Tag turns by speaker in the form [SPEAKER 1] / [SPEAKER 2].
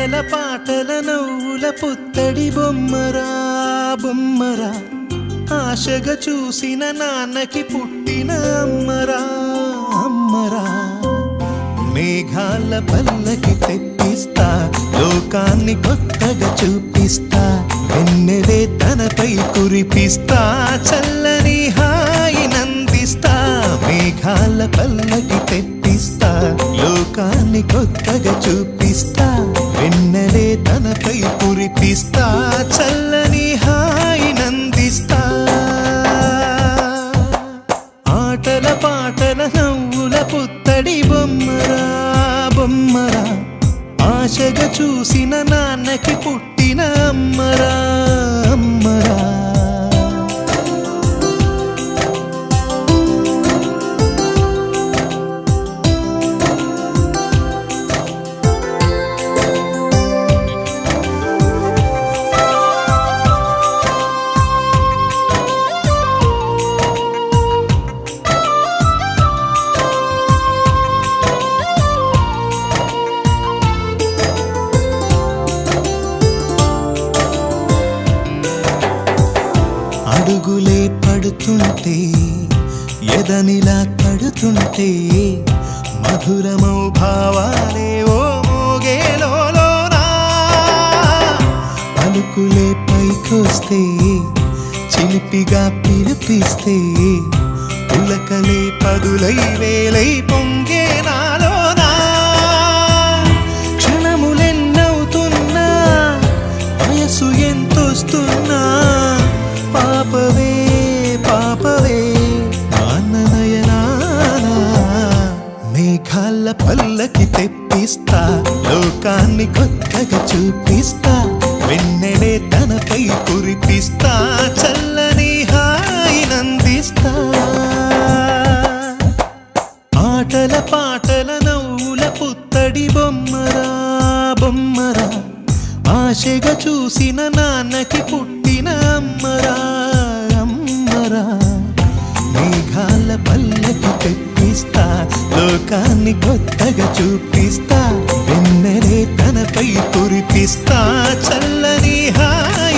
[SPEAKER 1] ఆటల పాటల నవ్వుల పుత్తడి బొమ్మరా బొమ్మరా, ఆశగా చూసిన నాన్నకి పుట్టిన అమ్మరా అమ్మరా. మేఘాల పల్లకి తెప్పిస్తా, లోకాన్ని కొత్తగా చూపిస్తా, వెన్నెలే తనపై కురిపిస్తా, చల్లని హాయి నందిస్తా. మేఘాల పల్లకి తెప్పిస్తా, లోకాన్ని కొత్తగా చూపిస్తా, వెన్నెలే తనపై కురిపిస్తా, చల్లని హాయి నందిస్తా. ఆటల పాటల నవ్వుల పుత్తడి బొమ్మరా బొమ్మరా, ఆశగా చూసిన నాన్నకి పుట్టిన అమ్మరా అమ్మరా. అడుగులే పడుతుంటే, ఎదనిలా తడుతుంటే, మధురమౌ భావాలే ఓ మోగేలోనా. పలుకులే పైకొస్తే, చిలిపిగా పిలిపిస్తే, పులకలే పదులై వేలై పొంగే నాలోనా. క్షణములెన్నవుతున్నా, వయసు ఎంతొస్తున్నా, పాపవే పాపవే నాన్ననయనానా. మేఘాల పల్లకి తెప్పిస్తా, లోకాన్ని కొత్తగా చూపిస్తా, వెన్నెలే తనపై కురిపిస్తా, చల్లని హాయి నందిస్తా. ఆటల పాటల నవ్వుల పుత్తడి బొమ్మరా బొమ్మరా, ఆశగా చూసిన నాన్నకి పుట్టిన అమ్మరా అమ్మరా. మేఘాల పల్లకి తెప్పిస్తా, లోకాన్ని కొత్తగా చూపిస్తా, వెన్నెలే తనపై కురిపిస్తా, చల్లని హాయి